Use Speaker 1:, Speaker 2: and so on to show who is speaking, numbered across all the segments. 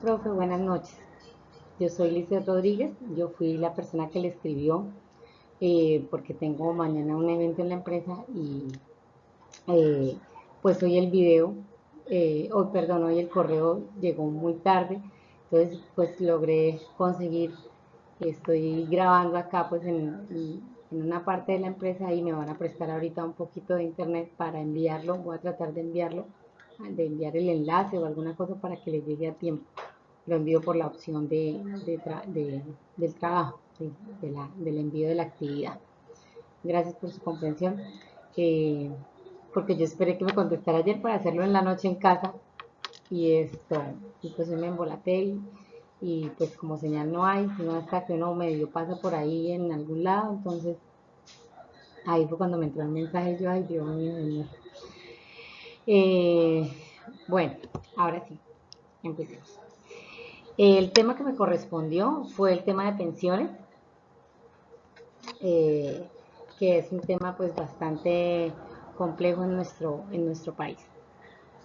Speaker 1: profe, buenas noches. Yo soy Lizeth Rodríguez, yo fui la persona que le escribió porque tengo mañana un evento en la empresa y eh, pues hoy el video, hoy el correo llegó muy tarde, entonces pues logré conseguir, estoy grabando acá pues en una parte de la empresa y me van a prestar ahorita un poquito de internet para enviarlo, voy a tratar de enviarlo, de enviar el enlace o alguna cosa para que les llegue a tiempo. Lo envío por la opción del trabajo, del envío de la actividad. Gracias por su comprensión, eh, porque yo esperé que me contestara ayer para hacerlo en la noche en casa y pues hoy me embolaté y pues como señal no hay, sino hasta que uno medio pasa por ahí en algún lado, entonces ahí fue cuando me entró el mensaje yo, ay Dios mío, Señor. Eh, bueno, ahora sí, empecemos. El tema que me correspondió fue el tema de pensiones, eh, que es un tema pues bastante complejo en nuestro país,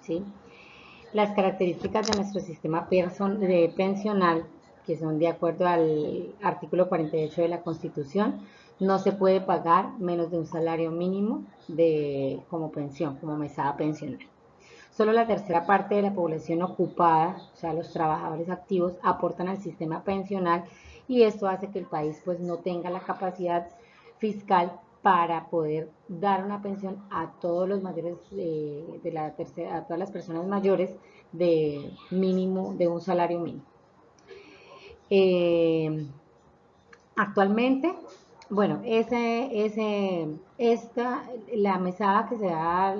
Speaker 1: ¿sí? Las características de nuestro sistema pensional, que son de acuerdo al artículo 48 de la Constitución, no se puede pagar menos de un salario mínimo como pensión, como mesada pensional. Solo la tercera parte de la población ocupada, o sea, los trabajadores activos, aportan al sistema pensional y esto hace que el país pues no tenga la capacidad fiscal para poder dar una pensión a todos los mayores de la tercera, a todas las personas mayores de mínimo, de un salario mínimo. Actualmente, bueno, la mesada que se da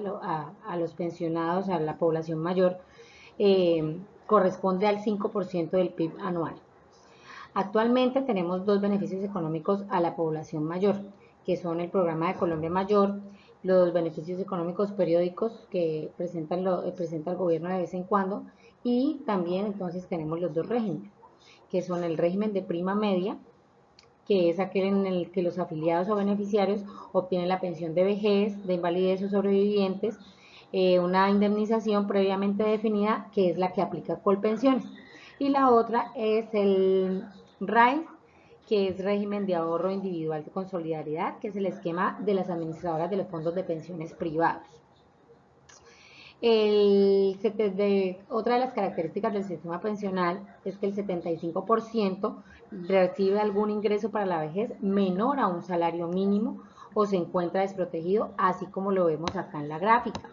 Speaker 1: a los pensionados, a la población mayor, corresponde al 5% del PIB anual. Actualmente tenemos dos beneficios económicos a la población mayor, que son el programa de Colombia Mayor, los beneficios económicos periódicos que presenta el gobierno de vez en cuando, y también entonces tenemos los dos regímenes, que son el régimen de prima media, que es aquel en el que los afiliados o beneficiarios obtienen la pensión de vejez, de invalidez o sobrevivientes, una indemnización previamente definida, que es la que aplica Colpensiones. Y la otra es el RAIS, que es régimen de ahorro individual con solidaridad, que es el esquema de las administradoras de los fondos de pensiones privados. Otra de las características del sistema pensional es que el 75% recibe algún ingreso para la vejez menor a un salario mínimo o se encuentra desprotegido, así como lo vemos acá en la gráfica,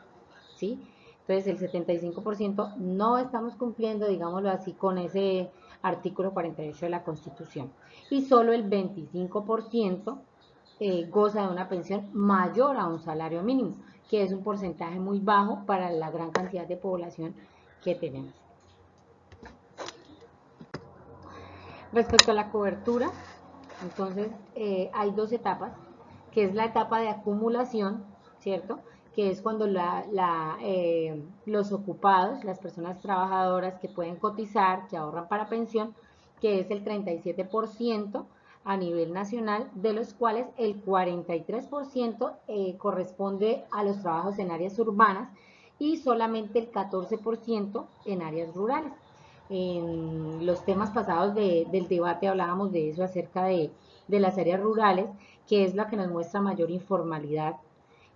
Speaker 1: ¿sí? Entonces, el 75% no estamos cumpliendo, digámoslo así, con ese artículo 48 de la Constitución. Y solo el 25% goza de una pensión mayor a un salario mínimo, que es un porcentaje muy bajo para la gran cantidad de población que tenemos. Respecto a la cobertura, entonces hay dos etapas, que es la etapa de acumulación, ¿cierto? Que es cuando los ocupados, las personas trabajadoras que pueden cotizar, que ahorran para pensión, que es el 37% a nivel nacional, de los cuales el 43% corresponde a los trabajos en áreas urbanas y solamente el 14% en áreas rurales. En los temas pasados del debate hablábamos de eso acerca de las áreas rurales, que es la que nos muestra mayor informalidad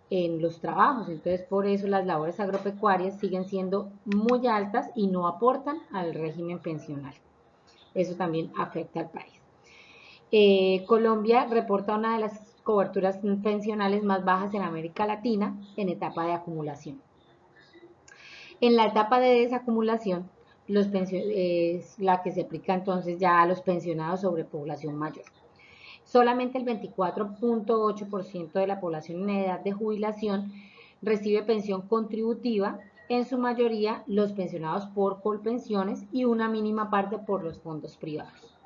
Speaker 1: en los trabajos. Entonces, por eso las labores agropecuarias siguen siendo muy altas y no aportan al régimen pensional. Eso también afecta al país. Colombia reporta una de las coberturas pensionales más bajas en América Latina en etapa de acumulación. En la etapa de desacumulación, es la que se aplica entonces ya a los pensionados sobre población mayor. Solamente el 24.8% de la población en edad de jubilación recibe pensión contributiva, en su mayoría los pensionados por Colpensiones y una mínima parte por los fondos privados.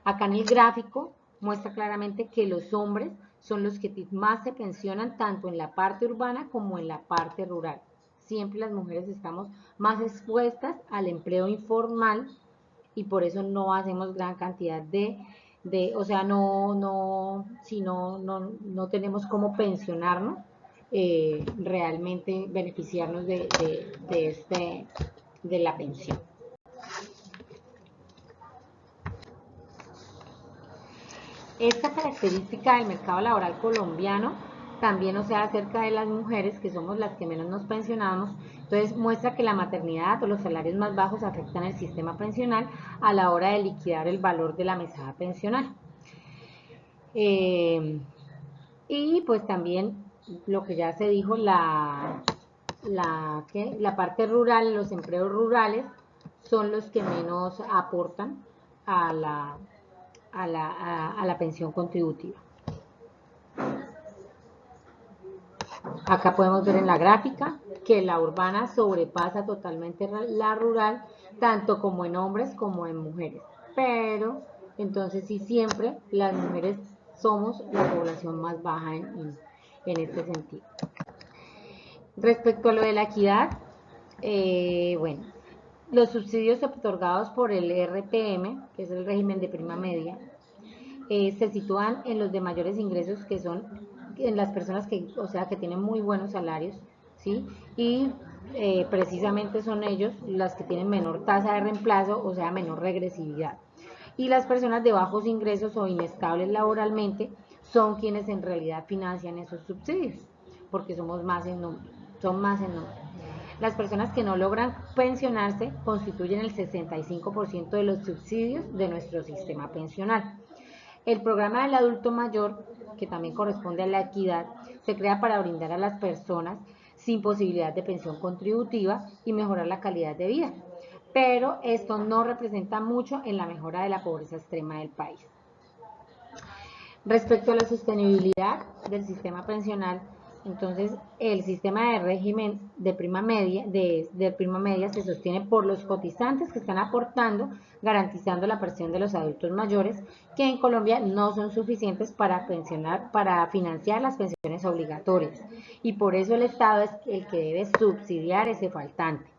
Speaker 1: Acá en el gráfico muestra claramente que los hombres son los que más se pensionan tanto en la parte urbana como en la parte rural. Siempre las mujeres estamos más expuestas al empleo informal y por eso no hacemos gran cantidad o sea, no tenemos cómo pensionarnos, realmente beneficiarnos de la pensión. Esta característica del mercado laboral colombiano también, o sea, acerca de las mujeres, que somos las que menos nos pensionamos, entonces muestra que la maternidad o los salarios más bajos afectan el sistema pensional a la hora de liquidar el valor de la mesada pensional. Y pues también lo que ya se dijo, la parte rural, los empleos rurales son los que menos aportan a la pensión contributiva. Acá podemos ver en la gráfica que la urbana sobrepasa totalmente la rural, tanto como en hombres como en mujeres. Pero, entonces sí, siempre las mujeres somos la población más baja en este sentido. Respecto a lo de la equidad, bueno, los subsidios otorgados por el RPM, que es el régimen de prima media, se sitúan en los de mayores ingresos, que son en las personas que, o sea, que tienen muy buenos salarios, ¿sí? Y precisamente son ellos las que tienen menor tasa de reemplazo, o sea, menor regresividad. Y las personas de bajos ingresos o inestables laboralmente son quienes en realidad financian esos subsidios, porque somos más en número, son más en número. Las personas que no logran pensionarse constituyen el 65% de los subsidios de nuestro sistema pensional. El programa del adulto mayor, que también corresponde a la equidad, se crea para brindar a las personas sin posibilidad de pensión contributiva y mejorar la calidad de vida. Pero esto no representa mucho en la mejora de la pobreza extrema del país. Respecto a la sostenibilidad del sistema pensional, entonces el sistema de régimen de prima media se sostiene por los cotizantes que están aportando, garantizando la pensión de los adultos mayores, que en Colombia no son suficientes para financiar las pensiones obligatorias, y por eso el Estado es el que debe subsidiar ese faltante.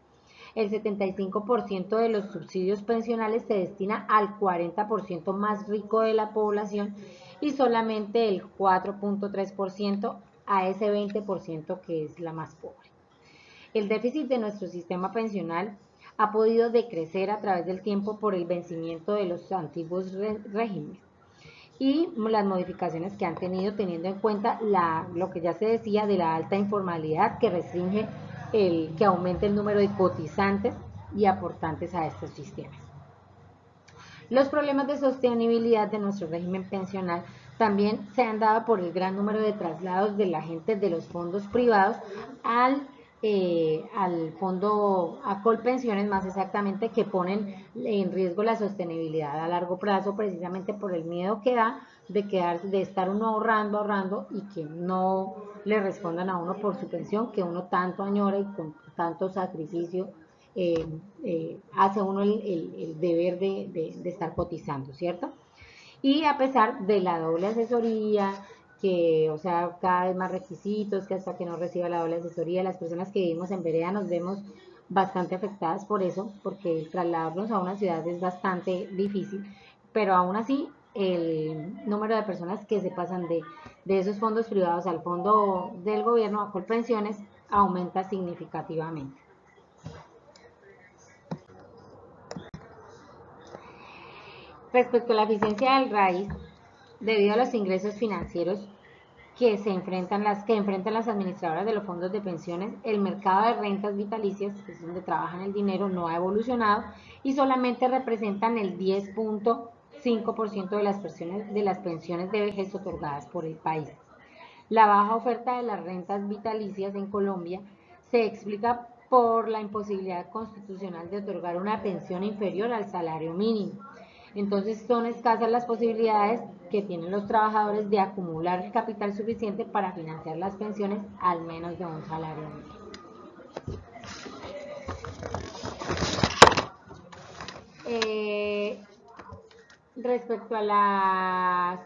Speaker 1: El 75% de los subsidios pensionales se destina al 40% más rico de la población y solamente el 4.3% a ese 20% que es la más pobre. El déficit de nuestro sistema pensional ha podido decrecer a través del tiempo por el vencimiento de los antiguos regímenes y las modificaciones que han tenido, teniendo en cuenta lo que ya se decía de la alta informalidad que restringe que aumente el número de cotizantes y aportantes a estos sistemas. Los problemas de sostenibilidad de nuestro régimen pensional también se han dado por el gran número de traslados de la gente de los fondos privados al fondo a Colpensiones, más exactamente, que ponen en riesgo la sostenibilidad a largo plazo, precisamente por el miedo que da de estar uno ahorrando y que no le respondan a uno por su pensión, que uno tanto añora y con tanto sacrificio hace uno el deber de estar cotizando, ¿cierto? Y a pesar de la doble asesoría, que, o sea, cada vez más requisitos, que hasta que no reciba la doble asesoría, las personas que vivimos en vereda nos vemos bastante afectadas por eso, porque el trasladarnos a una ciudad es bastante difícil, pero aún así el número de personas que se pasan de esos fondos privados al fondo del gobierno a Colpensiones aumenta significativamente. Respecto a la eficiencia del RAIS, debido a los ingresos financieros que enfrentan las administradoras de los fondos de pensiones, el mercado de rentas vitalicias, que es donde trabajan el dinero, no ha evolucionado y solamente representan el 10.5% de las pensiones de vejez otorgadas por el país. La baja oferta de las rentas vitalicias en Colombia se explica por la imposibilidad constitucional de otorgar una pensión inferior al salario mínimo. Entonces son escasas las posibilidades que tienen los trabajadores de acumular el capital suficiente para financiar las pensiones al menos de un salario mínimo. Respecto a las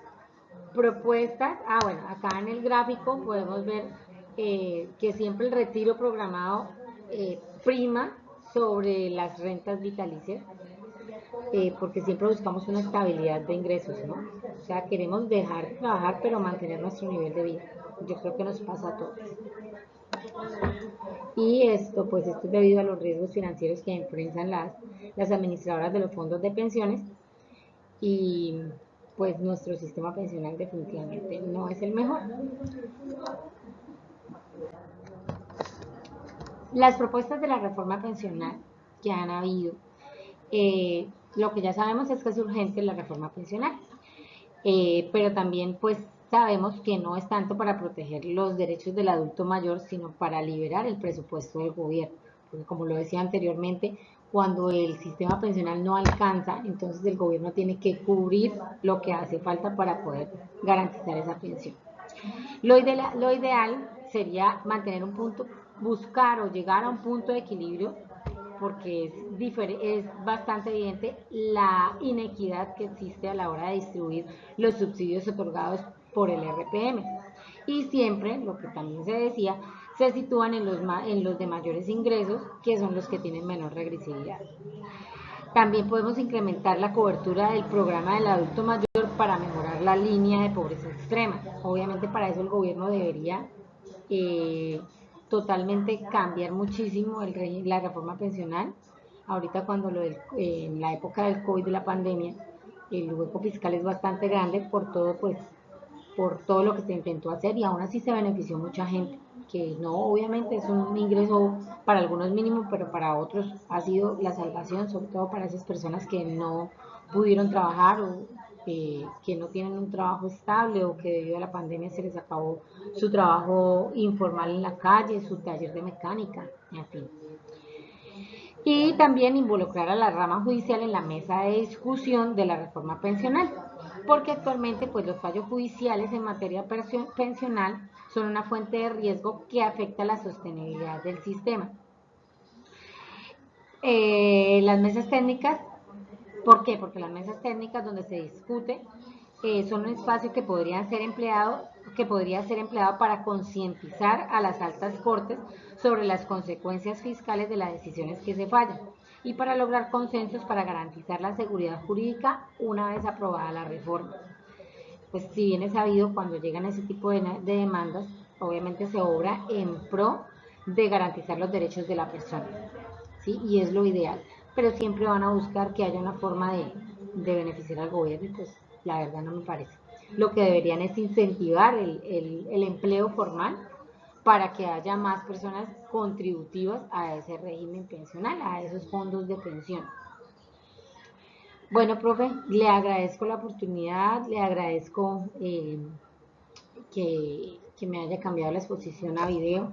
Speaker 1: propuestas, bueno, acá en el gráfico podemos ver que siempre el retiro programado prima sobre las rentas vitalicias, porque siempre buscamos una estabilidad de ingresos, ¿no? O sea, queremos dejar de trabajar, pero mantener nuestro nivel de vida. Yo creo que nos pasa a todos. Y esto es debido a los riesgos financieros que enfrentan las administradoras de los fondos de pensiones y pues nuestro sistema pensional definitivamente no es el mejor. Las propuestas de la reforma pensional que han habido, lo que ya sabemos es que es urgente la reforma pensional, pero también pues sabemos que no es tanto para proteger los derechos del adulto mayor, sino para liberar el presupuesto del gobierno, porque como lo decía anteriormente, cuando el sistema pensional no alcanza, entonces el gobierno tiene que cubrir lo que hace falta para poder garantizar esa pensión. Lo ideal sería mantener un punto, buscar o llegar a un punto de equilibrio, porque es bastante evidente la inequidad que existe a la hora de distribuir los subsidios otorgados por el RPM. Y siempre, lo que también se decía, se sitúan en los de mayores ingresos, que son los que tienen menor regresividad. También podemos incrementar la cobertura del programa del adulto mayor para mejorar la línea de pobreza extrema. Obviamente para eso el gobierno debería totalmente cambiar muchísimo la reforma pensional. Ahorita en la época del COVID, de la pandemia, el hueco fiscal es bastante grande por todo lo que se intentó hacer, y aún así se benefició mucha gente, que no, obviamente es un ingreso para algunos mínimo, pero para otros ha sido la salvación, sobre todo para esas personas que no pudieron trabajar o que no tienen un trabajo estable, o que debido a la pandemia se les acabó su trabajo informal en la calle, su taller de mecánica, en fin. Y también involucrar a la rama judicial en la mesa de discusión de la reforma pensional, porque actualmente pues los fallos judiciales en materia pensional son una fuente de riesgo que afecta la sostenibilidad del sistema. Las mesas técnicas, ¿por qué? Porque las mesas técnicas donde se discute son un espacio que podría ser empleado para concientizar a las altas cortes sobre las consecuencias fiscales de las decisiones que se fallan, y para lograr consensos para garantizar la seguridad jurídica una vez aprobada la reforma. Pues si bien es sabido, cuando llegan ese tipo de demandas, obviamente se obra en pro de garantizar los derechos de la persona, ¿sí? Y es lo ideal, pero siempre van a buscar que haya una forma de beneficiar al gobierno, y pues la verdad no me parece. Lo que deberían es incentivar el empleo formal para que haya más personas contributivas a ese régimen pensional, a esos fondos de pensión. Bueno, profe, le agradezco la oportunidad, le agradezco que me haya cambiado la exposición a video.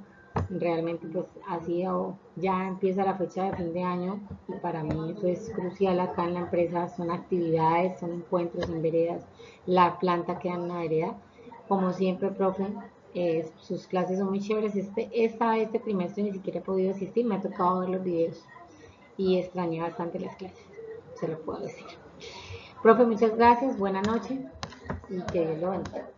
Speaker 1: Realmente pues ha sido, ya empieza la fecha de fin de año, y para mí eso es crucial acá en la empresa. Son actividades, son encuentros en veredas, la planta queda en una vereda. Como siempre, profe, sus clases son muy chéveres. Este trimestre ni siquiera he podido asistir, me ha tocado ver los videos y extrañé bastante las clases, se lo puedo decir. Profe, muchas gracias, buena noche y que Dios lo bendiga.